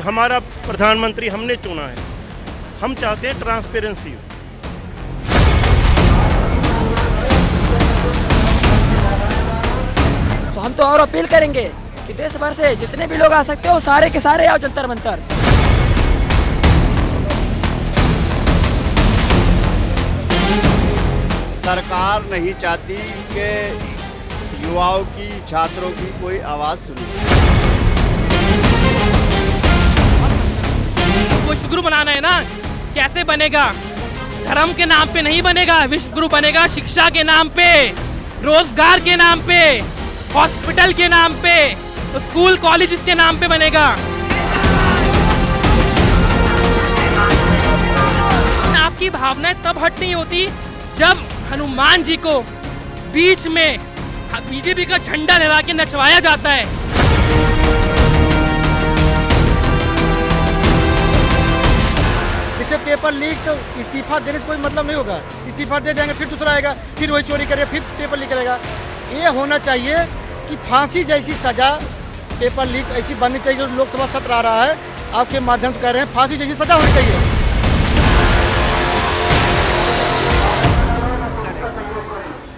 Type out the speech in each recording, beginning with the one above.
हमारा प्रधानमंत्री हमने चुना है, हम चाहते हैं ट्रांसपेरेंसी हो। तो हम तो और अपील करेंगे कि देश भर से जितने भी लोग आ सकते हो सारे के सारे आओ जंतर मंतर। सरकार नहीं चाहती कि युवाओं की, छात्रों की कोई आवाज़ सुने। विश्व गुरु बनाना है ना, कैसे बनेगा? धर्म के नाम पे नहीं बनेगा, विश्व गुरु बनेगा शिक्षा के नाम पे, रोजगार के नाम पे, हॉस्पिटल के नाम पे, स्कूल कॉलेज के नाम पे बनेगा। आपकी भावनाएं तब हट नहीं होती जब हनुमान जी को बीच में बीजेपी का झंडा लहरा के नचवाया जाता है। जैसे पेपर लीक, तो इस्तीफा देने से कोई मतलब नहीं होगा। इस्तीफा दे जाएंगे, फिर दूसरा आएगा, फिर वही चोरी करेगा, फिर पेपर लीक करेगा। ये होना चाहिए कि फांसी जैसी सजा पेपर लीक ऐसी बननी चाहिए। जो लोकसभा सत्र आ रहा है, आपके माध्यम से कह रहे हैं, फांसी जैसी सजा होनी चाहिए।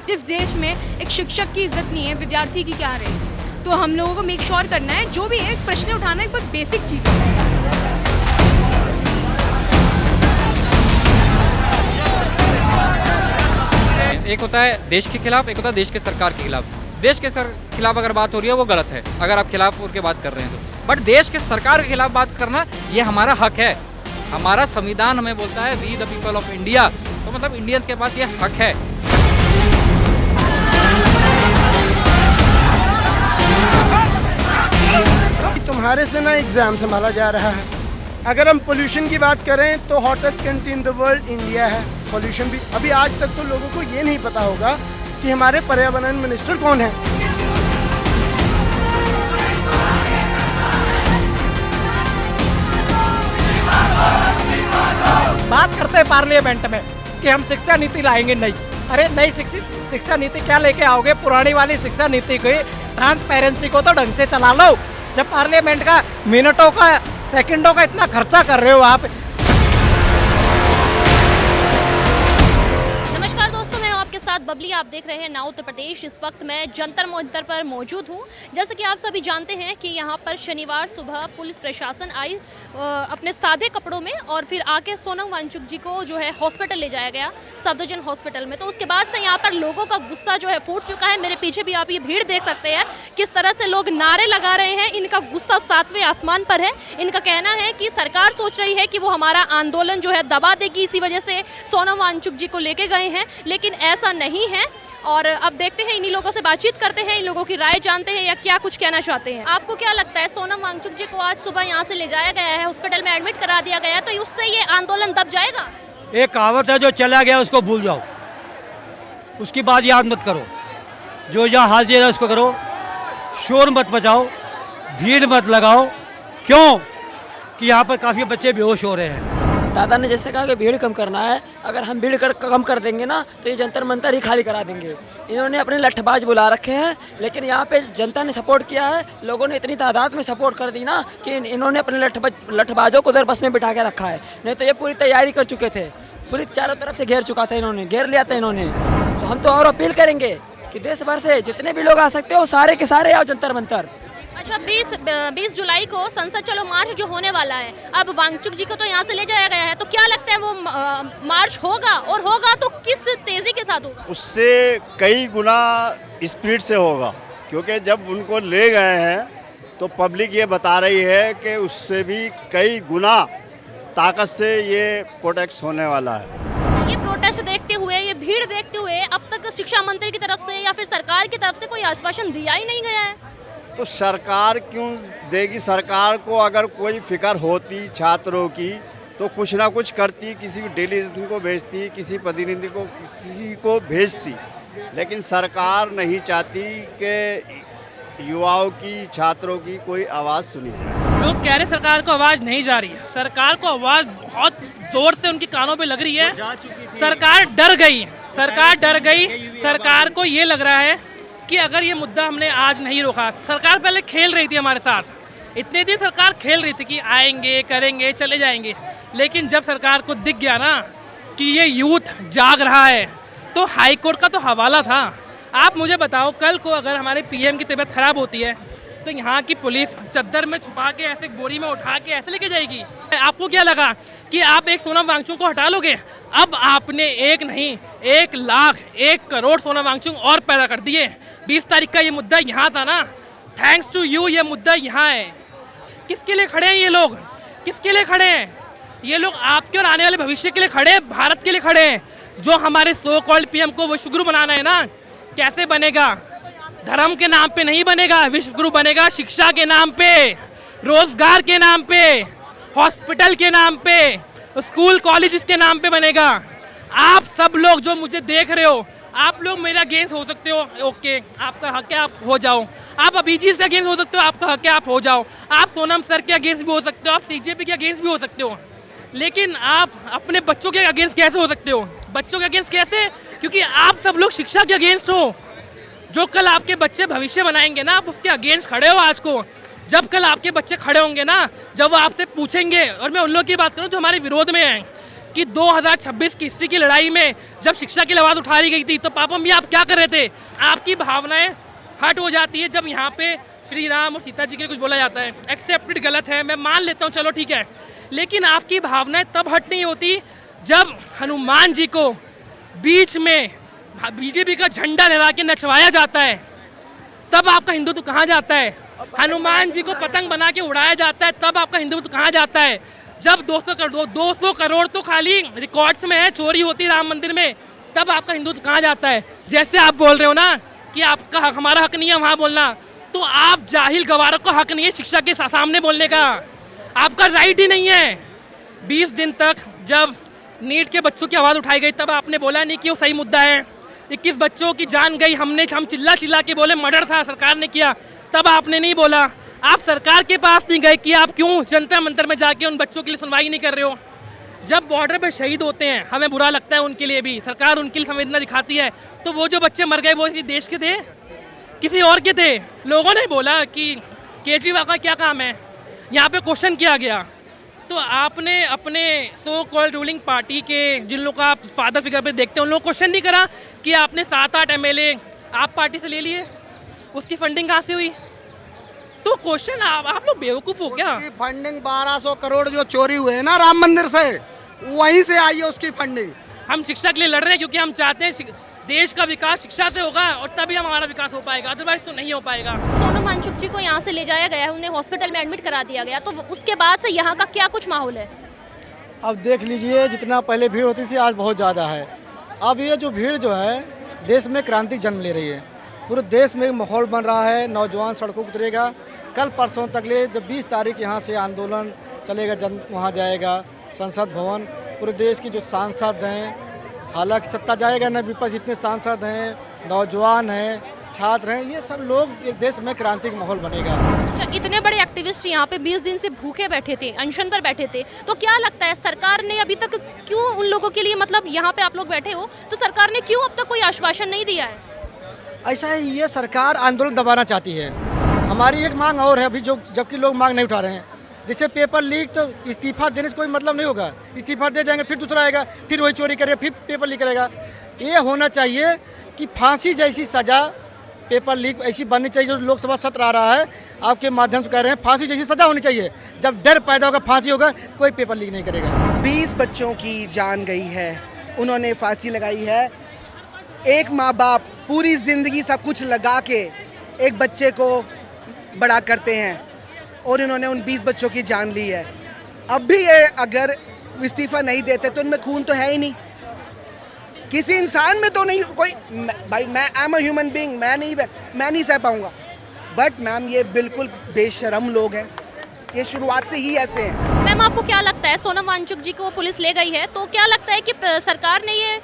जिस देश में एक शिक्षक की इज्जत नहीं है, विद्यार्थी की क्या रहेगी? तो हम लोगों को मेक श्योर करना है, जो भी एक प्रश्न उठाना एक बहुत बेसिक चीज़ है। एक होता है देश के खिलाफ, एक होता है देश के सरकार के खिलाफ। देश के खिलाफ अगर बात हो रही है वो गलत है, अगर आप खिलाफ उनके बात कर रहे हैं तो। बट देश के सरकार के खिलाफ बात करना ये हमारा हक है। हमारा संविधान हमें बोलता है we the people of India, तो मतलब इंडियंस के पास ये हक है। तुम्हारे से ना एग्जाम संभाला जा रहा है। अगर हम पोल्यूशन की बात करें तो hottest country in the world India है। पोल्यूशन भी अभी आज तक तो लोगों को ये नहीं पता होगा कि हमारे पर्यावरण मिनिस्टर कौन है। बात करते हैं पार्लियामेंट में कि हम शिक्षा नीति लाएंगे। नहीं, अरे नई शिक्षा नीति क्या लेके आओगे? पुरानी वाली शिक्षा नीति को, ट्रांसपेरेंसी को तो ढंग से चला लो। जब पार्लियामेंट का मिनटों का, सेकंडों का इतना खर्चा कर रहे हो आप। नमस्कार दोस्तों, मैं हूं आपके साथ बबली। आप देख रहे हैं नाउ उत्तर प्रदेश। इस वक्त मैं जंतर मंतर पर मौजूद हूं। जैसे कि आप सभी जानते हैं कि यहां पर शनिवार सुबह पुलिस प्रशासन आई अपने सादे कपड़ों में, और फिर आके सोनम वांगचुक जी को जो है हॉस्पिटल ले जाया गया, सफदरजंग हॉस्पिटल में। तो उसके बाद से यहाँ पर लोगों का गुस्सा जो है फूट चुका है। मेरे पीछे भी आप ये भीड़ देख सकते हैं, किस तरह से लोग नारे लगा रहे हैं। इनका गुस्सा 7वें आसमान पर है। इनका कहना है कि सरकार सोच रही है कि वो हमारा आंदोलन जो है दबा देगी, इसी वजह से सोनम वांगचुक जी को लेके गए हैं, लेकिन ऐसा नहीं है। और अब देखते हैं, इन्हीं लोगों से बातचीत करते हैं, इन लोगों की राय जानते हैं या क्या कुछ कहना चाहते हैं। आपको क्या लगता है, सोनम वांगचुक जी को आज सुबह यहाँ से ले जाया गया है, हॉस्पिटल में एडमिट करा दिया गया है, तो उससे ये आंदोलन दब जाएगा? एक कहावत है, जो चला गया उसको भूल जाओ, उसकी बात याद मत करो। जो जहाँ हाजिर है उसको करो, शोर मत मचाओ, भीड़ मत लगाओ। क्यों कि यहाँ पर काफ़ी बच्चे बेहोश हो रहे हैं। दादा ने जैसे कहा कि भीड़ कम करना है, अगर हम भीड़ कम कर देंगे ना तो ये जंतर मंतर ही खाली करा देंगे। इन्होंने अपने लठबाज बुला रखे हैं, लेकिन यहाँ पे जनता ने सपोर्ट किया है। लोगों ने इतनी तादाद में सपोर्ट कर दी ना कि इन्होंने अपने लठबाजों को उधर बस में बिठा के रखा है। नहीं तो ये पूरी तैयारी कर चुके थे, पूरी चारों तरफ से घेर चुका था, इन्होंने घेर लिया था इन्होंने। तो हम तो और अपील करेंगे कि देश भर से जितने भी लोग आ सकते हो सारे के सारे आओ जंतर मंतर। अच्छा, 20 जुलाई को संसद चलो मार्च जो होने वाला है, अब वांगचुक जी को तो यहाँ से ले जाया गया है, तो क्या लगता है वो मार्च होगा, और होगा तो किस तेजी के साथ होगा? उससे कई गुना स्पीड से होगा, क्योंकि जब उनको ले गए हैं तो पब्लिक ये बता रही है कि उससे भी कई गुना ताकत से ये प्रोटेक्ट होने वाला है। ये प्रोटेस्ट देखते हुए, ये भीड़ देखते हुए, अब तक शिक्षा मंत्री की तरफ से या फिर सरकार की तरफ से कोई आश्वासन दिया ही नहीं गया है। तो सरकार क्यों देगी? सरकार को अगर कोई फिक्र होती छात्रों की तो कुछ ना कुछ करती, किसी डेलीगेशन को भेजती, किसी प्रतिनिधि को किसी को भेजती। लेकिन सरकार नहीं चाहती कि युवाओं की, छात्रों की कोई आवाज़ सुनी जाए। लोग कह रहे सरकार को आवाज़ नहीं जा रही है। सरकार को आवाज़ बहुत जोर से उनकी कानों पे लग रही है। सरकार डर गई है, सरकार डर गई। सरकार को ये लग रहा है कि अगर ये मुद्दा हमने आज नहीं रोका, सरकार पहले खेल रही थी हमारे साथ, इतने दिन सरकार खेल रही थी कि आएंगे, करेंगे, चले जाएंगे, लेकिन जब सरकार को दिख गया ना कि ये यूथ जाग रहा है, तो हाई कोर्ट का तो हवाला था। आप मुझे बताओ, कल को अगर हमारे पीएम की तबीयत खराब होती है तो यहाँ की पुलिस चद्दर में छुपा के ऐसे बोरी में उठा के ऐसे लेके जाएगी? आपको क्या लगा कि आप एक सोनम वांगचुक को हटा लोगे? अब आपने एक नहीं 1 लाख 1 करोड़ सोनम वांगचुक और पैदा कर दिए। 20 तारीख का ये मुद्दा यहाँ था ना, थैंक्स टू यू ये मुद्दा यहाँ है। किसके लिए खड़े हैं ये लोग? किसके लिए खड़े हैं ये लोग? आपके और आने वाले भविष्य के लिए खड़े हैं, भारत के लिए खड़े हैं। जो हमारे सो कॉल्ड पीएम को विश्वगुरु बनाना है ना, कैसे बनेगा? धर्म के नाम पे नहीं बनेगा, विश्वगुरु बनेगा शिक्षा के नाम पे, रोजगार के नाम पे, हॉस्पिटल के नाम पे, स्कूल कॉलेज के नाम पे बनेगा। आप सब लोग जो मुझे देख रहे हो, आप लोग मेरे अगेंस्ट हो सकते हो, ओके, आपका हक है, आप हो जाओ। आप अभिजीत से अगेंस्ट हो सकते हो, आपका हक है, आप हो जाओ। आप सोनम सर के अगेंस्ट भी हो सकते हो, आप सीजेपी के अगेंस्ट भी हो सकते हो, लेकिन आप अपने बच्चों के अगेंस्ट कैसे हो सकते हो? बच्चों के अगेंस्ट कैसे? क्योंकि आप सब लोग शिक्षा के अगेंस्ट हो। जो कल आपके बच्चे भविष्य बनाएंगे ना, आप उसके अगेंस्ट खड़े हो आज को। जब कल आपके बच्चे खड़े होंगे ना, जब वो आपसे पूछेंगे, और मैं उन लोगों की बात करूं जो हमारे विरोध में हैं, कि 2026 की हिस्ट्री की लड़ाई में जब शिक्षा की आवाज़ उठाई गई थी तो पापा मम्मी आप क्या कर रहे थे? आपकी भावनाएं हट हो जाती है जब यहाँ पे श्री राम और सीता जी के लिए कुछ बोला जाता है। एक्सेप्टेड गलत है, मैं मान लेता हूँ, चलो ठीक है, लेकिन आपकी भावनाएं तब हट नहीं होती जब हनुमान जी को बीच में बीजेपी का झंडा लहरा के नचवाया जाता है, तब आपका हिंदुत्व कहाँ जाता है? हनुमान जी को पतंग बना के उड़ाया जाता है, तब आपका हिंदुत्व कहाँ जाता है? जब 200 करोड़ तो खाली रिकॉर्ड्स में है, चोरी होती राम मंदिर में, तब आपका हिंदुत्व कहाँ जाता है? जैसे आप बोल रहे हो ना कि आपका हक, हमारा हक नहीं है वहाँ बोलना, तो आप जाहिल गवारों को हक नहीं है शिक्षा के सामने बोलने का, आपका राइट ही नहीं है। 20 दिन तक जब नीट के बच्चों की आवाज़ उठाई गई, तब आपने बोला नहीं कि वो सही मुद्दा है। 21 बच्चों की जान गई, हम चिल्ला चिल्ला के बोले मर्डर था, सरकार ने किया, तब आपने नहीं बोला। आप सरकार के पास नहीं गए कि आप क्यों जंतर मंतर में जाके उन बच्चों के लिए सुनवाई नहीं कर रहे हो? जब बॉर्डर पे शहीद होते हैं, हमें बुरा लगता है उनके लिए भी, सरकार उनके लिए संवेदना दिखाती है, तो वो जो बच्चे मर गए वो इसी देश के थे, किसी और के थे? लोगों ने बोला कि केजरीवाल का क्या काम है, यहाँ पे क्वेश्चन किया गया। तो आपने अपने सो कॉल्ड रूलिंग पार्टी के जिन लोगों का आप फादर फिगर पे देखते हैं, उन लोगों को क्वेश्चन नहीं करा कि आपने 7-8 MLA आप पार्टी से ले लिए, उसकी फंडिंग कहाँ से हुई? तो क्वेश्चन आप लोग बेवकूफ़ हो क्या? उसकी फंडिंग 1200 करोड़ जो चोरी हुए हैं ना राम मंदिर से, वहीं से आई है उसकी फंडिंग। हम शिक्षा के लिए लड़ रहे हैं क्योंकि हम चाहते हैं देश का विकास शिक्षा से होगा और तभी हमारा विकास हो पाएगा, अदरवाइज तो नहीं हो पाएगा। सोनम वांगचुक जी को यहाँ से ले जाया गया है, उन्हें हॉस्पिटल में एडमिट करा दिया गया, तो उसके बाद से यहाँ का क्या कुछ माहौल है? अब देख लीजिए, जितना पहले भीड़ होती थी आज बहुत ज़्यादा है। अब ये जो भीड़ जो है देश में क्रांति जन्म ले रही है, पूरे देश में माहौल बन रहा है, नौजवान सड़कों पर उतरेगा। कल परसों तक ले जब 20 तारीख यहाँ से आंदोलन चलेगा, जन वहाँ जाएगा संसद भवन, पूरे देश की जो सांसद हैं, हालांकि सत्ता जाएगा न, विपक्ष जितने सांसद हैं, नौजवान हैं, छात्र हैं, ये सब लोग एक देश में क्रांति का माहौल बनेगा। अच्छा, इतने बड़े एक्टिविस्ट यहाँ पे 20 दिन से भूखे बैठे थे, अनशन पर बैठे थे, तो क्या लगता है सरकार ने अभी तक क्यों उन लोगों के लिए, मतलब यहाँ पे आप लोग बैठे हो तो सरकार ने क्यों अब तक कोई आश्वासन नहीं दिया है? ऐसा है, ये सरकार आंदोलन दबाना चाहती है। हमारी एक मांग और है अभी, जो जबकि लोग मांग नहीं उठा रहे हैं, जैसे पेपर लीक, तो इस्तीफा देने से कोई मतलब नहीं होगा। इस्तीफा दे जाएंगे, फिर दूसरा आएगा, फिर वही चोरी करेगा, फिर पेपर लीक करेगा। ये होना चाहिए कि फांसी जैसी सज़ा पेपर लीक ऐसी बननी चाहिए, जो लोकसभा सत्र आ रहा है, आपके माध्यम से कह रहे हैं, फांसी जैसी सज़ा होनी चाहिए। जब डर पैदा होगा, फांसी होगा, तो कोई पेपर लीक नहीं करेगा। 20 बच्चों की जान गई है, उन्होंने फांसी लगाई है। एक माँ बाप पूरी ज़िंदगी सब कुछ लगा के एक बच्चे को बड़ा करते हैं और इन्होंने उन 20 बच्चों की जान ली है। अब भी ये अगर इस्तीफा नहीं देते तो उनमें खून तो है ही नहीं, किसी इंसान में तो नहीं कोई। भाई मैं I am a human being, मैं नहीं सह पाऊँगा। बट मैम ये बिल्कुल बेशरम लोग हैं, ये शुरुआत से ही ऐसे हैं। मैम आपको क्या लगता है, सोनम वांगचुक जी को पुलिस ले गई है, तो क्या लगता है कि सरकार ने ये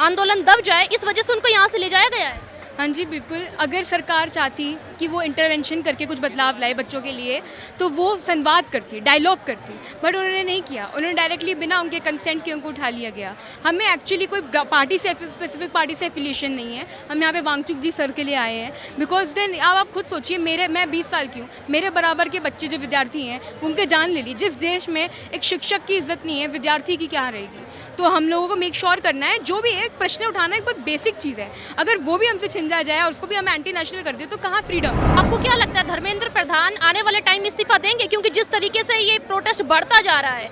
आंदोलन दब जाए इस वजह से उनको यहाँ से ले जाया गया है? हाँ जी बिल्कुल, अगर सरकार चाहती कि वो इंटरवेंशन करके कुछ बदलाव लाए बच्चों के लिए तो वो संवाद करती, डायलॉग करती, बट उन्होंने नहीं किया। उन्होंने डायरेक्टली बिना उनके कंसेंट के उनको उठा लिया गया। हमें एक्चुअली कोई पार्टी से स्पेसिफिक पार्टी से एफिलिएशन नहीं है, हम यहाँ पे वांगचुक जी सर के लिए आए हैं। बिकॉज देन अब आप खुद सोचिए, मैं 20 साल की हूँ, मेरे बराबर के बच्चे जो विद्यार्थी हैं उनके जान ले ली। जिस देश में एक शिक्षक की इज्जत नहीं है, विद्यार्थी की क्या रहेगी? तो हम लोगों को मेक श्योर करना है, जो भी एक प्रश्न उठाना एक बहुत बेसिक चीज़ है, अगर वो भी हमसे छिंजा जाए और उसको भी हम एंटी नेशनल कर दें तो कहाँ फ्रीडम? आपको क्या लगता है धर्मेंद्र प्रधान आने वाले टाइम में इस्तीफा देंगे? क्योंकि जिस तरीके से ये प्रोटेस्ट बढ़ता जा रहा है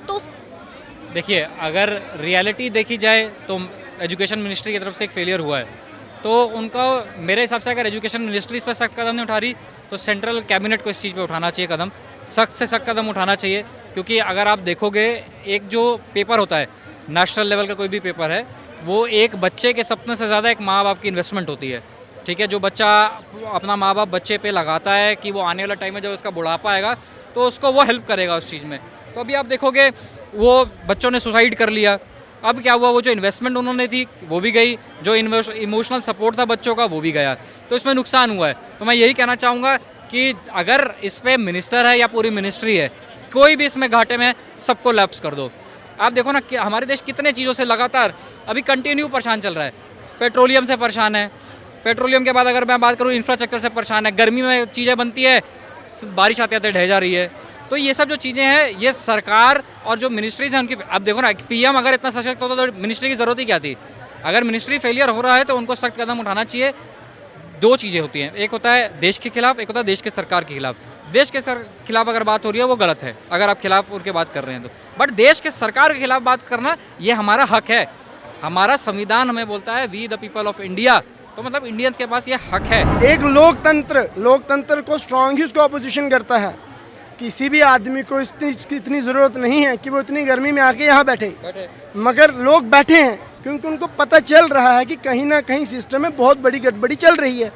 तो देखिए, अगर रियलिटी देखी जाए तो एजुकेशन मिनिस्ट्री की तरफ से एक फेलियर हुआ है, तो उनका मेरे हिसाब से अगर एजुकेशन मिनिस्ट्री इस पर सख्त कदम नहीं उठा रही तो सेंट्रल कैबिनेट को इस चीज़ पे उठाना चाहिए कदम, सख्त से सख्त कदम उठाना चाहिए। क्योंकि अगर आप देखोगे, एक जो पेपर होता है, नेशनल लेवल का कोई भी पेपर है, वो एक बच्चे के सपने से ज़्यादा एक माँ बाप की इन्वेस्टमेंट होती है। ठीक है, जो बच्चा अपना माँ बाप बच्चे पे लगाता है कि वो आने वाला टाइम में जब उसका बुढ़ापा आएगा तो उसको वो हेल्प करेगा उस चीज़ में। तो अभी आप देखोगे वो बच्चों ने सुसाइड कर लिया, अब क्या हुआ, वो जो इन्वेस्टमेंट उन्होंने थी वो भी गई, जो इमोशनल सपोर्ट था बच्चों का वो भी गया, तो इसमें नुकसान हुआ है। तो मैं यही कहना चाहूँगा कि अगर इस पर मिनिस्टर है या पूरी मिनिस्ट्री है, कोई भी इसमें घाटे में, सबको लैप्स कर दो। आप देखो ना कि हमारे देश कितने चीज़ों से लगातार अभी कंटिन्यू परेशान चल रहा है। पेट्रोलियम से परेशान है, पेट्रोलियम के बाद अगर मैं बात करूँ इंफ्रास्ट्रक्चर से परेशान है, गर्मी में चीज़ें बनती है, बारिश आते आते ढह जा रही है। तो ये सब जो चीज़ें हैं, ये सरकार और जो मिनिस्ट्रीज हैं उनकी, अब देखो ना, पीएम अगर इतना सशक्त होता तो मिनिस्ट्री की ज़रूरत ही क्या थी? अगर मिनिस्ट्री फेलियर हो रहा है तो उनको सख्त कदम उठाना चाहिए। दो चीज़ें होती हैं, एक होता है देश के खिलाफ, एक होता है देश के सरकार के खिलाफ। देश के खिलाफ अगर बात हो रही है वो गलत है, अगर आप खिलाफ उनके बात कर रहे हैं तो, बट देश के सरकार के खिलाफ बात करना ये हमारा हक है। हमारा संविधान हमें बोलता है we the people of India, तो मतलब इंडियंस के पास ये हक है। एक लोकतंत्र को स्ट्रांग ही उसको अपोजिशन करता है। किसी भी आदमी को इतनी ज़रूरत नहीं है कि वो इतनी गर्मी में आके यहाँ बैठे, मगर लोग बैठे हैं क्योंकि उनको पता चल रहा है कि कहीं ना कहीं सिस्टम में बहुत बड़ी गड़बड़ी चल रही है।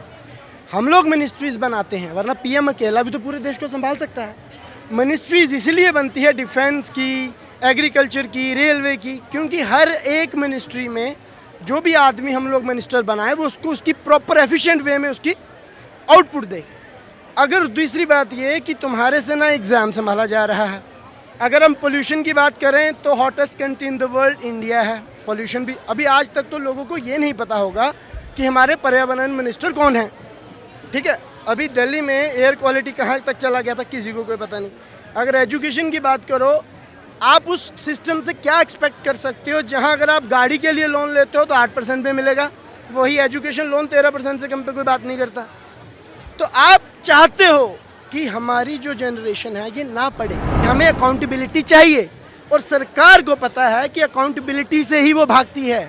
हम लोग मिनिस्ट्रीज़ बनाते हैं, वरना पीएम अकेला भी तो पूरे देश को संभाल सकता है। मिनिस्ट्रीज़ इसलिए बनती है, डिफेंस की, एग्रीकल्चर की, रेलवे की, क्योंकि हर एक मिनिस्ट्री में जो भी आदमी हम लोग मिनिस्टर बनाए वो उसको उसकी प्रॉपर एफिशिएंट वे में उसकी आउटपुट दे। अगर दूसरी बात ये है कि तुम्हारे से ना एग्ज़ाम संभाला जा रहा है। अगर हम पोल्यूशन की बात करें तो hottest country in the world India है। पोल्यूशन भी अभी आज तक तो लोगों को ये नहीं पता होगा कि हमारे पर्यावरण मिनिस्टर कौन है। ठीक है, अभी दिल्ली में एयर क्वालिटी कहाँ तक चला गया था किसी को कोई पता नहीं। अगर एजुकेशन की बात करो, आप उस सिस्टम से क्या एक्सपेक्ट कर सकते हो जहाँ अगर आप गाड़ी के लिए लोन लेते हो तो 8% पे मिलेगा, वही एजुकेशन लोन 13% से कम पे कोई बात नहीं करता। तो आप चाहते हो कि हमारी जो जनरेशन है ये ना पढ़े, हमें अकाउंटेबिलिटी चाहिए, और सरकार को पता है कि अकाउंटेबिलिटी से ही वो भागती है।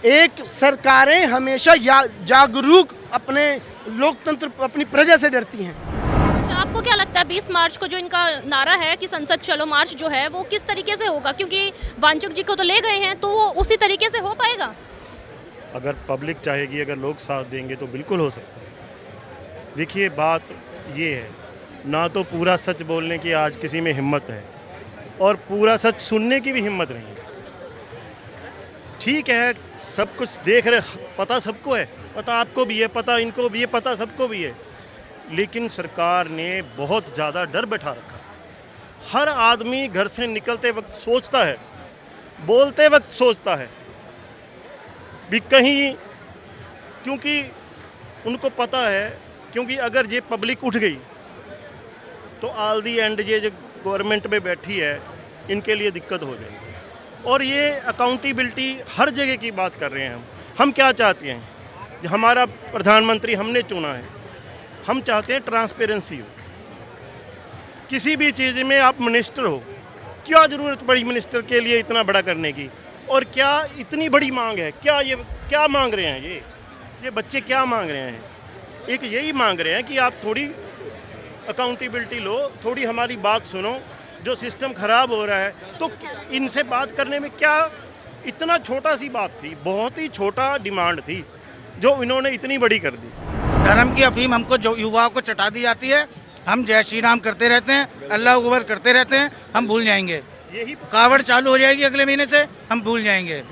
एक सरकारें हमेशा जागरूक, अपने लोकतंत्र, अपनी प्रजा से डरती हैं। आपको क्या लगता है 20 मार्च को जो इनका नारा है कि संसद चलो मार्च जो है वो किस तरीके से होगा? क्योंकि वांगचुक जी को तो ले गए हैं, तो वो उसी तरीके से हो पाएगा? अगर पब्लिक चाहेगी, अगर लोग साथ देंगे तो बिल्कुल हो सकता है। देखिए, बात ये है, ना तो पूरा सच बोलने की आज किसी में हिम्मत है और पूरा सच सुनने की भी हिम्मत नहीं है। ठीक है, सब कुछ देख रहे, पता सबको है, पता आपको भी है, पता इनको भी है, पता सबको भी है, लेकिन सरकार ने बहुत ज़्यादा डर बैठा रखा। हर आदमी घर से निकलते वक्त सोचता है, बोलते वक्त सोचता है भी कहीं, क्योंकि उनको पता है, क्योंकि अगर ये पब्लिक उठ गई तो ऑल दी एंड ये जो गवर्नमेंट में बैठी है इनके लिए दिक्कत हो जाएगी। और ये अकाउंटेबिलिटी हर जगह की बात कर रहे हैं। हम क्या चाहते हैं? हमारा प्रधानमंत्री हमने चुना है, हम चाहते हैं ट्रांसपेरेंसी हो। किसी भी चीज़ में आप मिनिस्टर हो, क्या ज़रूरत पड़ी मिनिस्टर के लिए इतना बड़ा करने की? और क्या इतनी बड़ी मांग है? क्या ये क्या मांग रहे हैं? ये बच्चे क्या मांग रहे हैं? एक यही मांग रहे हैं कि आप थोड़ी अकाउंटेबिलिटी लो, थोड़ी हमारी बात सुनो। जो सिस्टम ख़राब हो रहा है तो इनसे बात करने में क्या, इतना छोटा सी बात थी, बहुत ही छोटा डिमांड थी जो इन्होंने इतनी बड़ी कर दी। धर्म की अफीम हमको जो युवाओं को चटा दी जाती है, हम जय श्री राम करते रहते हैं, अल्लाह अकबर करते रहते हैं, हम भूल जाएंगे। यही कावड़ चालू हो जाएगी अगले महीने से, हम भूल जाएंगे।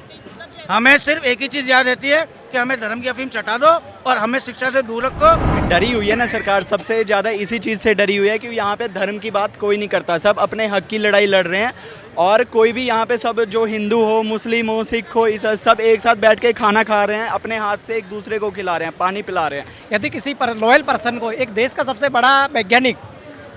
हमें सिर्फ एक ही चीज़ याद रहती है कि हमें धर्म की अफीम चटा दो और हमें शिक्षा से दूर रखो। डरी हुई है ना सरकार, सबसे ज़्यादा इसी चीज़ से डरी हुई है कि यहाँ पे धर्म की बात कोई नहीं करता, सब अपने हक की लड़ाई लड़ रहे हैं। और कोई भी यहाँ पे सब जो हिंदू हो, मुस्लिम हो, सिख हो, ईसाई, सब एक साथ बैठ के खाना खा रहे हैं, अपने हाथ से एक दूसरे को खिला रहे हैं, पानी पिला रहे हैं। यदि किसी लॉयल पर्सन को, एक देश का सबसे बड़ा वैज्ञानिक,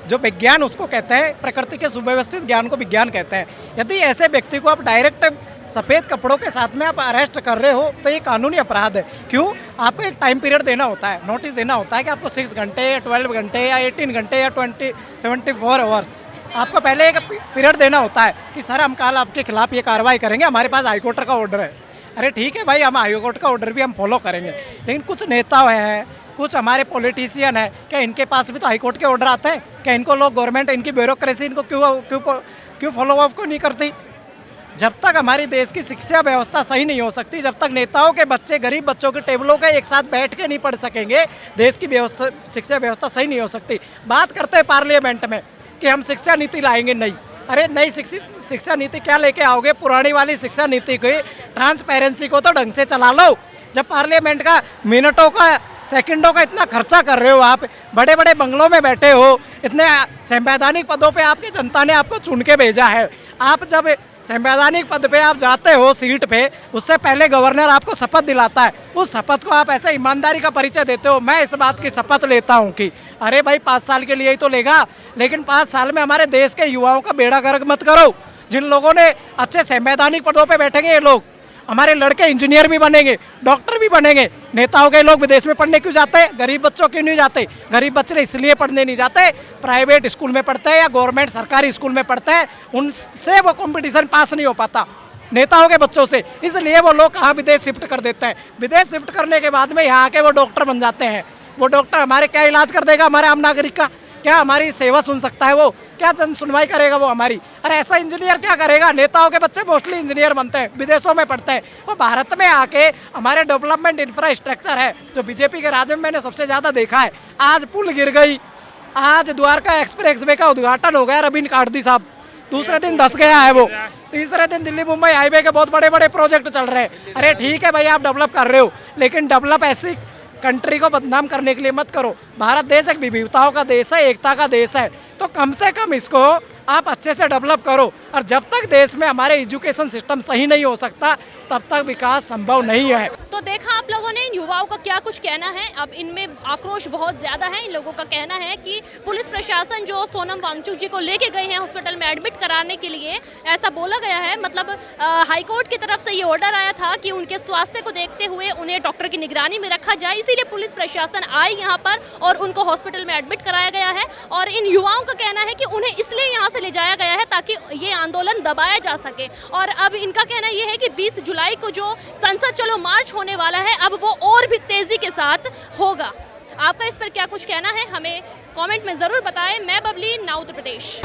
जो विज्ञान उसको कहते हैं, प्रकृति के सुव्यवस्थित ज्ञान को विज्ञान कहते हैं, यदि ऐसे व्यक्ति को आप डायरेक्ट सफ़ेद कपड़ों के साथ में आप अरेस्ट कर रहे हो तो ये कानूनी अपराध है। क्यों? आपको एक टाइम पीरियड देना होता है, नोटिस देना होता है कि आपको 6 घंटे या 12 घंटे या 18 घंटे या 74 आवर्स आपको पहले एक पीरियड देना होता है कि सर हम कल आपके खिलाफ ये कार्रवाई करेंगे, हमारे पास हाईकोर्ट का ऑर्डर है। अरे ठीक है भाई, हम हाईकोर्ट का ऑर्डर भी हम फॉलो करेंगे, लेकिन कुछ नेता हैं, कुछ हमारे पॉलिटिशियन है, क्या इनके पास भी तो हाईकोर्ट के ऑर्डर आते हैं? क्या इनको लोग, गवर्नमेंट, इनकी ब्यूरोक्रेसी इनको क्यों फॉलो अप को नहीं करती? जब तक हमारी देश की शिक्षा व्यवस्था सही नहीं हो सकती, जब तक नेताओं के बच्चे गरीब बच्चों के टेबलों के एक साथ बैठ के नहीं पढ़ सकेंगे, देश की व्यवस्था, शिक्षा व्यवस्था सही नहीं हो सकती। बात करते हैं पार्लियामेंट में कि हम शिक्षा नीति लाएंगे, नहीं। अरे नई शिक्षा नीति क्या लेके आओगे? पुरानी वाली शिक्षा नीति को, ट्रांसपेरेंसी को तो ढंग से चला लो। जब पार्लियामेंट का मिनटों का, सेकंडों का इतना खर्चा कर रहे हो, आप बड़े बड़े बंगलों में बैठे हो, इतने संवैधानिक पदों पे आपकी जनता ने आपको चुन के भेजा है, आप जब संवैधानिक पद पे आप जाते हो सीट पे, उससे पहले गवर्नर आपको शपथ दिलाता है, उस शपथ को आप ऐसे ईमानदारी का परिचय देते हो। मैं इस बात की शपथ लेता हूँ कि अरे भाई 5 साल के लिए ही तो लेगा, लेकिन 5 साल में हमारे देश के युवाओं का बेड़ा गर्क मत करो। जिन लोगों ने अच्छे संवैधानिक पदों पे बैठेंगे, ये लोग हमारे लड़के इंजीनियर भी बनेंगे, डॉक्टर भी बनेंगे। नेताओं के लोग विदेश में पढ़ने क्यों जाते हैं? गरीब बच्चों क्यों नहीं जाते? गरीब बच्चे इसलिए पढ़ने नहीं जाते, प्राइवेट स्कूल में पढ़ते हैं या गवर्नमेंट सरकारी स्कूल में पढ़ते हैं, उनसे वो कंपटीशन पास नहीं हो पाता नेताओं के बच्चों से, इसलिए वो लोग कहाँ विदेश शिफ्ट कर देते हैं। विदेश शिफ्ट करने के बाद में यहाँ के वो डॉक्टर बन जाते हैं। वो डॉक्टर हमारे क्या इलाज कर देगा? हमारे आम नागरिक का क्या हमारी सेवा सुन सकता है? वो क्या जन सुनवाई करेगा वो हमारी? अरे ऐसा इंजीनियर क्या करेगा? नेताओं के बच्चे मोस्टली इंजीनियर बनते हैं, विदेशों में पढ़ते हैं। वो भारत में आके हमारे डेवलपमेंट इंफ्रास्ट्रक्चर है जो बीजेपी के राज में मैंने सबसे ज़्यादा देखा है। आज पुल गिर गई, आज द्वारका एक्सप्रेसवे का उद्घाटन हो गया, रवीन काटदी साहब, दूसरे दिन धस गया है वो, तीसरे दिन दिल्ली मुंबई हाईवे के बहुत बड़े बड़े प्रोजेक्ट चल रहे हैं। अरे ठीक है भाई, आप डेवलप कर रहे हो, लेकिन डेवलप ऐसी कंट्री को बदनाम करने के लिए मत करो। भारत देश एक विविधताओं का देश है, एकता का देश है, तो कम से कम इसको आप अच्छे से डेवलप करो। और जब तक देश में हमारे एजुकेशन सिस्टम सही नहीं हो सकता, तब तक विकास संभव नहीं है। तो देखा आप लोगों ने इन युवाओं का क्या कुछ कहना है। अब इनमें आक्रोश बहुत ज़्यादा है। इन लोगों का कहना है कि पुलिस प्रशासन जो सोनम वांगचुक जी को लेके गए हैं हॉस्पिटल में एडमिट कराने के लिए, ऐसा बोला गया है, मतलब हाईकोर्ट की तरफ से ये ऑर्डर आया था कि उनके स्वास्थ्य को देखते हुए उन्हें डॉक्टर की निगरानी में रखा जाए, इसीलिए पुलिस प्रशासन आई यहाँ पर और उनको हॉस्पिटल में एडमिट कराया गया है। और इन युवाओं का कहना है कि उन्हें इसलिए यहाँ से ले जाया गया है ताकि ये आंदोलन दबाया जा सके। और अब इनका कहना ये है कि 20 जुलाई को जो संसद चलो मार्च होने वाला है, अब वो और भी तेजी के साथ होगा। आपका इस पर क्या कुछ कहना है, हमें कमेंट में जरूर बताएं। मैं बबली, नाउ उत्तर प्रदेश।